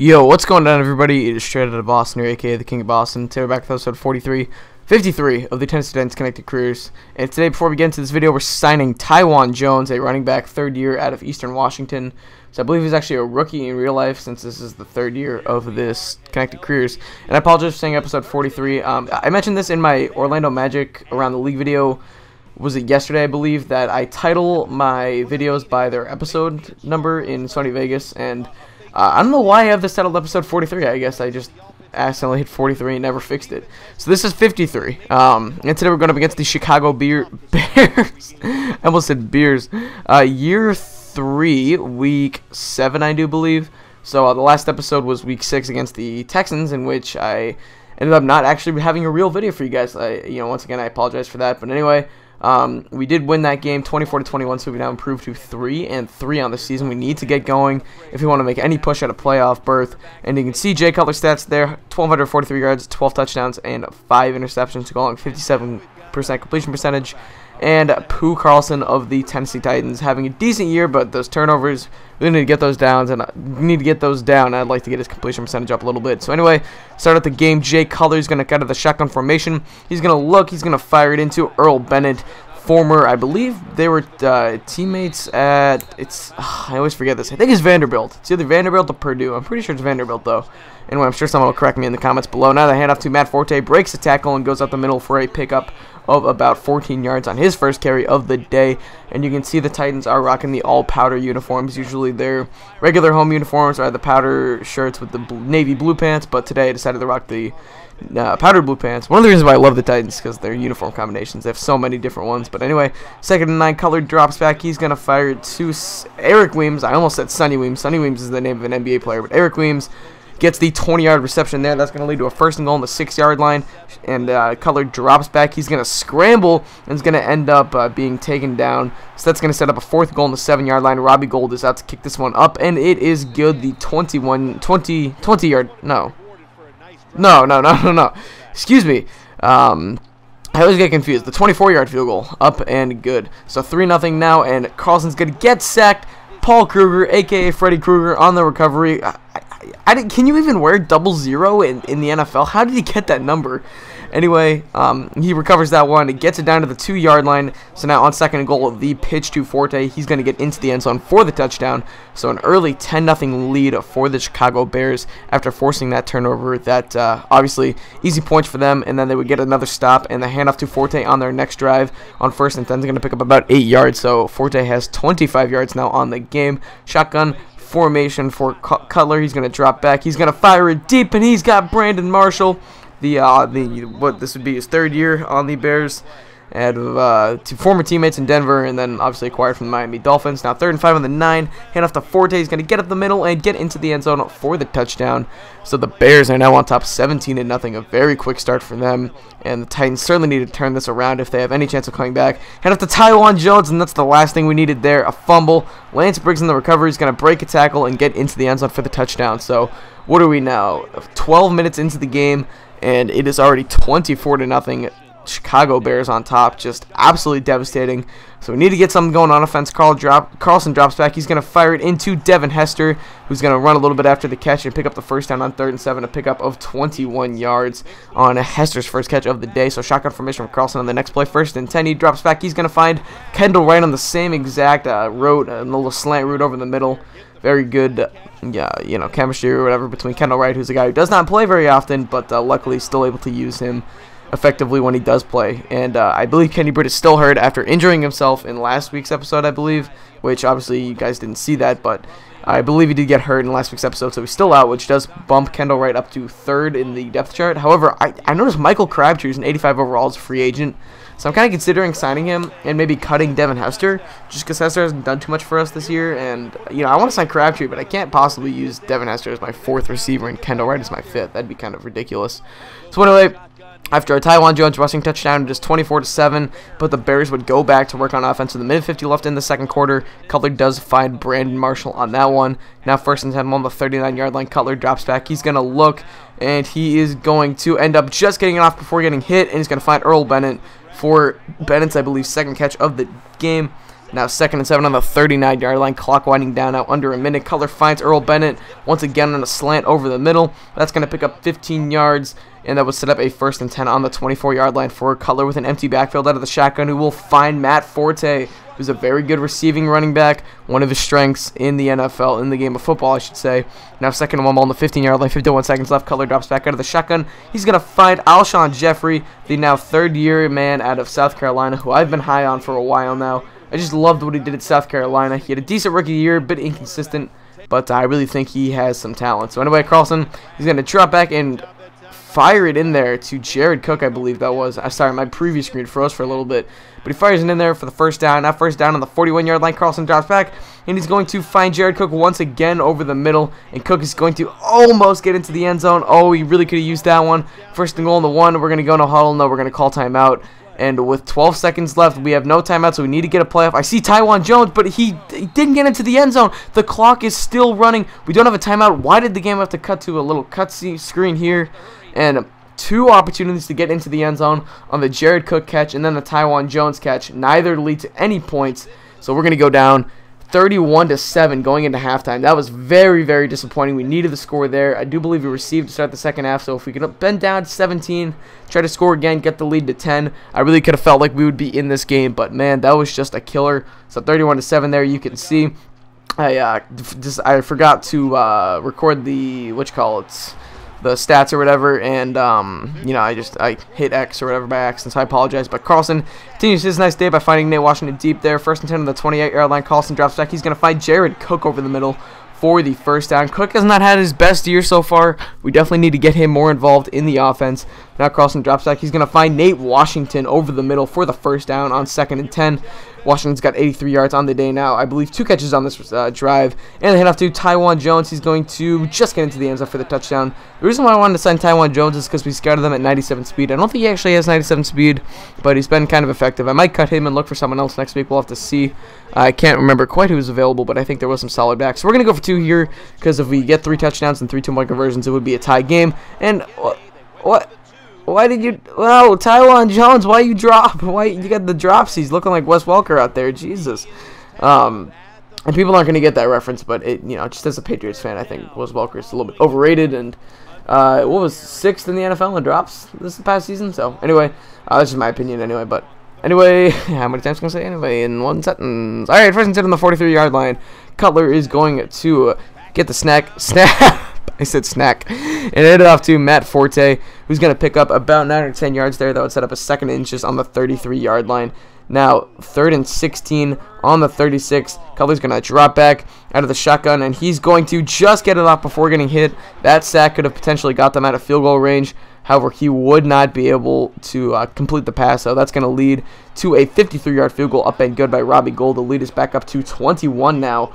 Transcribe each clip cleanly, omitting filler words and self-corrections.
Yo, what's going on, everybody? It is straight out of Boston, aka the King of Boston. Today we're back with episode 53 of the Tennessee Titans Connected Careers. And today, before we get into this video, we're signing Taiwan Jones, a running back, third year out of Eastern Washington. So I believe he's actually a rookie in real life, since this is the third year of this Connected Careers. And I apologize for saying episode 43. I mentioned this in my Orlando Magic Around the League video. Was it yesterday, I believe, that I title my videos by their episode number in Sony Vegas, and I don't know why I have this titled episode 43. I guess I just accidentally hit 43 and never fixed it. So this is 53. And today we're going up against the Chicago Bears. I almost said Beers. Year 3, week 7, I do believe. So the last episode was week 6 against the Texans, in which I ended up not actually having a real video for you guys. Once again, I apologize for that. But anyway, we did win that game 24-21, so we now improved to 3-3 on the season. We need to get going if we want to make any push at a playoff berth. And you can see Jay Cutler's stats there: 1,243 yards, 12 touchdowns, and 5 interceptions to go along 57% completion percentage. And Pooh Carlson of the Tennessee Titans having a decent year, but those turnovers, we need to get those down, I'd like to get his completion percentage up a little bit. So anyway, start out the game. Jay Cutler is going to cut out the shotgun formation. He's going to look. He's going to fire it into Earl Bennett, former, I believe they were teammates at, I always forget this. I think it's Vanderbilt. It's either Vanderbilt or Purdue. I'm pretty sure it's Vanderbilt, though. Anyway, I'm sure someone will correct me in the comments below. Now the handoff to Matt Forte, breaks the tackle and goes up the middle for a pickup of about 14 yards on his first carry of the day. And you can see the Titans are rocking the all-powder uniforms. Usually their regular home uniforms are the powder shirts with the navy blue pants, but today I decided to rock the powdered blue pants. One of the reasons why I love the Titans, because their uniform combinations. They have so many different ones. But anyway, 2nd and 9, Cutler drops back. He's going to fire it to Eric Weems. I almost said Sonny Weems. Sonny Weems is the name of an NBA player, but Eric Weems gets the 20-yard reception there. That's going to lead to a 1st and goal on the 6-yard line. And Cutler drops back. He's going to scramble and is going to end up being taken down. So that's going to set up a 4th goal on the 7-yard line. Robbie Gould is out to kick this one up, and it is good. The 20-yard. No. Excuse me. I always get confused. The 24-yard field goal, up and good. So 3-0 now, and Carlson's going to get sacked. Paul Kruger, a.k.a. Freddy Krueger, on the recovery. Can you even wear 00 in the NFL? How did he get that number? Anyway, he recovers that one. It gets it down to the 2-yard line. So now on 2nd and goal, the pitch to Forte. He's going to get into the end zone for the touchdown. So an early 10-0 lead for the Chicago Bears after forcing that turnover. That obviously easy points for them. And then they would get another stop, and the handoff to Forte on their next drive on 1st and 10 is going to pick up about 8 yards. So Forte has 25 yards now on the game. Shotgun formation for Cutler. He's going to drop back. He's going to fire it deep, and he's got Brandon Marshall. What this would be his 3rd year on the Bears, and two former teammates in Denver, and then obviously acquired from the Miami Dolphins. Now 3rd and 5 on the 9, hand off to Forte. He's going to get up the middle and get into the end zone for the touchdown. So the Bears are now on top 17-0, a very quick start for them, and the Titans certainly need to turn this around if they have any chance of coming back. Hand off to Taiwan Jones, and that's the last thing we needed there, a fumble. Lance Briggs in the recovery is going to break a tackle and get into the end zone for the touchdown. So what are we now? 12 minutes into the game, and it is already 24-0. Chicago Bears on top, just absolutely devastating. So we need to get something going on offense. Carlson drops back. He's going to fire it into Devin Hester, who's going to run a little bit after the catch and pick up the 1st down on 3rd and 7, a pickup of 21 yards on Hester's first catch of the day. So shotgun formation from Carlson on the next play. 1st and 10, he drops back. He's going to find Kendall Wright on the same exact route, a little slant route over the middle. Very good, chemistry or whatever between Kendall Wright, who's a guy who does not play very often, but luckily still able to use him effectively when he does play. And I believe Kenny Britt is still hurt after injuring himself in last week's episode, I believe, which obviously you guys didn't see that, but I believe he did get hurt in last week's episode, so he's still out, which does bump Kendall Wright up to 3rd in the depth chart. However, I noticed Michael Crabtree is an 85 overall as a free agent, so I'm kind of considering signing him and maybe cutting Devin Hester, just because Hester hasn't done too much for us this year. And I want to sign Crabtree, but I can't possibly use Devin Hester as my 4th receiver and Kendall Wright as my 5th. That'd be kind of ridiculous. So anyway, after a Taiwan Jones rushing touchdown, just 24-7, but the Bears would go back to work on offense with the minute 50 left in the 2nd quarter. Cutler does find Brandon Marshall on that one. Now 1st and 10 on the 39-yard line. Cutler drops back. He's going to look, and he is going to end up just getting it off before getting hit, and he's going to find Earl Bennett for Bennett's, I believe, 2nd catch of the game. Now 2nd and 7 on the 39-yard line. Clock winding down now under a minute. Color finds Earl Bennett once again on a slant over the middle. That's going to pick up 15 yards. And that would set up a 1st and 10 on the 24-yard line for Color with an empty backfield out of the shotgun, who will find Matt Forte, who's a very good receiving running back, one of his strengths in the NFL, in the game of football, I should say. Now 2nd and 1 ball on the 15-yard line, 51 seconds left. Color drops back out of the shotgun. He's going to find Alshon Jeffrey, the now 3rd-year man out of South Carolina, who I've been high on for a while now. I just loved what he did at South Carolina. He had a decent rookie year, a bit inconsistent, but I really think he has some talent. So anyway, Carlson, he's going to drop back and fire it in there to Jared Cook, I believe that was. Sorry, my preview screen froze for a little bit. But he fires it in there for the 1st down. Now 1st down on the 41-yard line. Carlson drops back, and he's going to find Jared Cook once again over the middle. And Cook is going to almost get into the end zone. Oh, he really could have used that one. 1st and goal on the 1. We're going to go no huddle. No, we're going to call timeout. And with 12 seconds left, we have no timeout, so we need to get a playoff. I see Taiwan Jones, but he didn't get into the end zone. The clock is still running. We don't have a timeout. Why did the game have to cut to a little cutscene screen here? And 2 opportunities to get into the end zone on the Jared Cook catch and then the Taiwan Jones catch. Neither lead to any points. So we're going to go down 31-7 going into halftime. That was very, very disappointing. We needed the score there. I do believe we received to start the 2nd half. So if we could bend down to 17, try to score again, get the lead to 10, I really could have felt like we would be in this game. But man, that was just a killer. So 31-7 there, you can see. I forgot to record the the stats or whatever, and you know, I hit X or whatever by accident, so I apologize. But Carlson continues his nice day by finding Nate Washington deep there. 1st and 10 on the 28-yard line. Carlson drops back. He's going to find Jared Cook over the middle for the 1st down. Cook has not had his best year so far. We definitely need to get him more involved in the offense. Now Carlson drops back. He's going to find Nate Washington over the middle for the 1st down on 2nd and 10. Washington's got 83 yards on the day now. I believe 2 catches on this drive. And the handoff to Taiwan Jones. He's going to just get into the end zone for the touchdown. The reason why I wanted to sign Taiwan Jones is because we scouted them at 97 speed. I don't think he actually has 97 speed, but he's been kind of effective. I might cut him and look for someone else next week. We'll have to see. I can't remember quite who was available, but I think there was some solid backs. So we're going to go for 2 here, because if we get 3 touchdowns and 3 2-point conversions, it would be a tie game. And what? Why did you... Well, Taiwan Jones, why you drop? Why you got the dropsies looking like Wes Welker out there? Jesus. And people aren't going to get that reference, but it, you know, just as a Patriots fan, I think Wes Welker is a little bit overrated. And what was 6th in the NFL in drops this past season? So anyway, that's just my opinion anyway. But anyway, how many times can I say anyway in one sentence? All right, 1st and 10 on the 43-yard line. Cutler is going to get the snap. I said snack. And it ended off to Matt Forte, who's going to pick up about 9 or 10 yards there. That would set up a 2nd and inches on the 33-yard line. Now, 3rd and 16 on the 36. Cutler's going to drop back out of the shotgun, and he's going to just get it off before getting hit. That sack could have potentially got them out of field goal range. However, he would not be able to complete the pass, so that's going to lead to a 53-yard field goal up and good by Robbie Gould. The lead is back up to 21 now,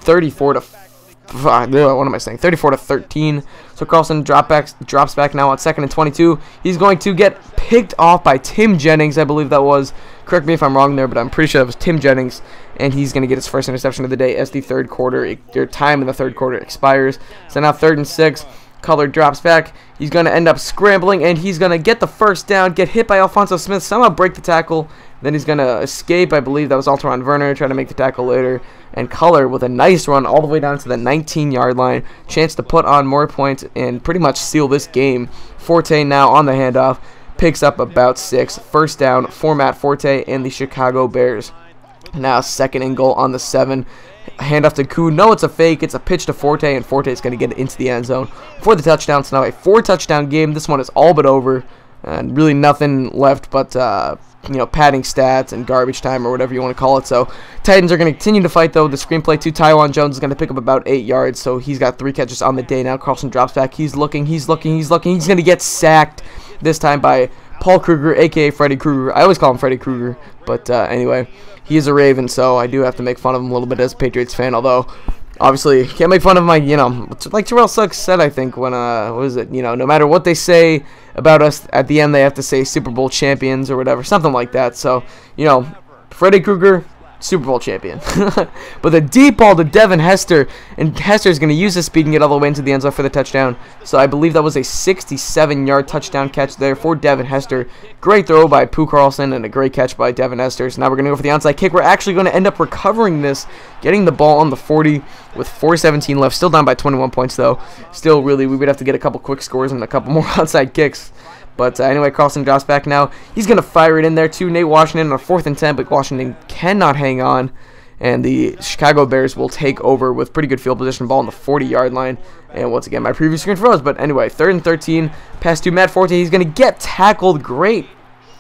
34-13. So Carlson drops back now on 2nd and 22. He's going to get picked off by Tim Jennings, I believe that was. Correct me if I'm wrong there, but I'm pretty sure that was Tim Jennings. And he's going to get his 1st interception of the day as the time in the 3rd quarter expires. So now 3rd and 6. Cutler drops back. He's going to end up scrambling, and he's going to get the 1st down, get hit by Alphonso Smith, somehow break the tackle. Then he's going to escape. I believe that was Alteron Werner, try to make the tackle later. And Cutler with a nice run all the way down to the 19-yard line. Chance to put on more points and pretty much seal this game. Forte now on the handoff. Picks up about 6. 1st down for Matt Forte and the Chicago Bears. Now 2nd and goal on the 7. Handoff to Koo. No, it's a fake. It's a pitch to Forte, and Forte is going to get it into the end zone for the touchdown. So now a 4-touchdown game. This one is all but over. And really nothing left but, you know, padding stats and garbage time or whatever you want to call it. So Titans are going to continue to fight, though. The screenplay to Taiwan Jones is going to pick up about 8 yards. So he's got 3 catches on the day now. Carlson drops back. He's looking. He's going to get sacked this time by Paul Kruger, a.k.a. Freddy Krueger. I always call him Freddy Krueger. But anyway, he is a Raven, so I do have to make fun of him a little bit as a Patriots fan. Although, obviously, can't make fun of my, you know, like Terrell Suggs said, I think, when, what was it, you know, no matter what they say about us, at the end they have to say Super Bowl champions or whatever, something like that. So, you know, Freddy Krueger, Super Bowl champion. But the deep ball to Devin Hester, and Hester is going to use his speed and get all the way into the end zone for the touchdown. So I believe that was a 67-yard touchdown catch there for Devin Hester. Great throw by Pooh Carlson and a great catch by Devin Hester. So now we're going to go for the onside kick. We're actually going to end up recovering this, getting the ball on the 40 with 4:17 left. Still down by 21 points though. Still really, we would have to get a couple quick scores and a couple more onside kicks. But anyway, Carlson drops back now. He's going to fire it in there to Nate Washington on a 4th and 10, but Washington cannot hang on. And the Chicago Bears will take over with pretty good field position, ball on the 40-yard line. And once again, my preview screen froze. But anyway, 3rd and 13, pass to Matt Forte. He's going to get tackled. Great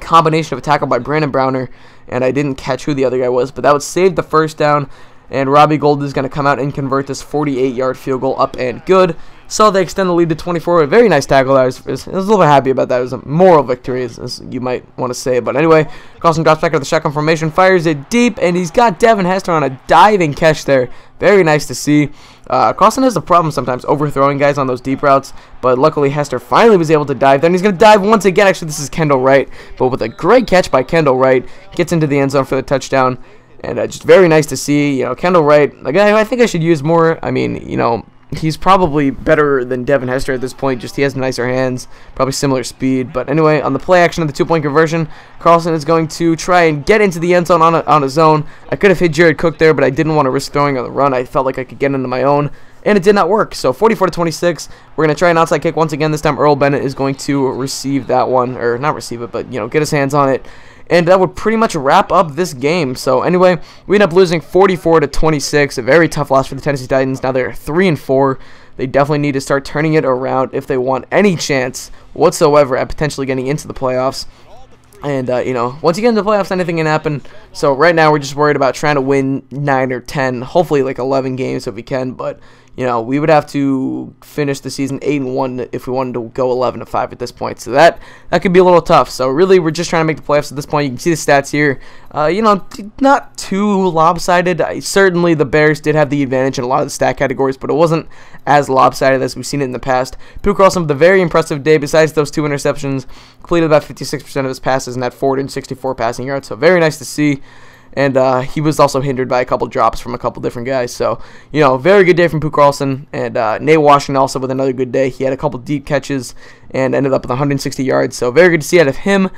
combination of a tackle by Brandon Browner. And I didn't catch who the other guy was, but that would save the first down. And Robbie Gould is going to come out and convert this 48-yard field goal up and good. So they extend the lead to 24. A very nice tackle. I was a little bit happy about that. It was a moral victory, as you might want to say. But anyway, Carlson drops back to the shotgun formation, fires it deep, and he's got Devin Hester on a diving catch there. Very nice to see. Carlson has a problem sometimes overthrowing guys on those deep routes, but luckily Hester finally was able to dive. Then he's going to dive once again. Actually, this is Kendall Wright, but with a great catch by Kendall Wright, gets into the end zone for the touchdown. And just very nice to see, Kendall Wright, a guy I think I should use more. I mean, he's probably better than Devin Hester at this point. Just he has nicer hands, probably similar speed. But anyway, on the play action of the 2-point conversion, Carlson is going to try and get into the end zone on his own. I could have hit Jared Cook there, but I didn't want to risk throwing on the run. I felt like I could get into my own, and it did not work. So 44-26, we're going to try an outside kick once again. This time Earl Bennett is going to receive that one, or not receive it, but get his hands on it. And that would pretty much wrap up this game. So anyway, we end up losing 44-26. A very tough loss for the Tennessee Titans. Now they're 3-4. They definitely need to start turning it around if they want any chance whatsoever at potentially getting into the playoffs. And, once you get into the playoffs, anything can happen. So right now we're just worried about trying to win 9 or 10, hopefully like 11 games if we can. But, we would have to finish the season 8-1 if we wanted to go 11-5 at this point. So that could be a little tough. So really, we're just trying to make the playoffs at this point. You can see the stats here. Not too lopsided. Certainly, the Bears did have the advantage in a lot of the stat categories, but it wasn't as lopsided as we've seen it in the past. Pooh Carlson with a very impressive day. Besides those 2 interceptions, completed about 56% of his passes and had 464 passing yards. So very nice to see. And he was also hindered by a couple drops from a couple different guys. So, very good day from Pooh Carlson. And Nate Washington also with another good day. He had a couple deep catches and ended up with 160 yards. So, very good to see out of him.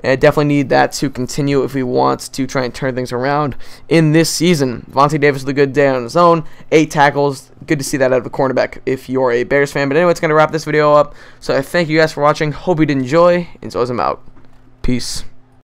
And definitely need that to continue if we want to try and turn things around in this season. Vontae Davis with a good day on his own. 8 tackles. Good to see that out of a cornerback if you're a Bears fan. But anyway, it's going to wrap this video up. So, I thank you guys for watching. Hope you did enjoy. And so, I'm out. Peace.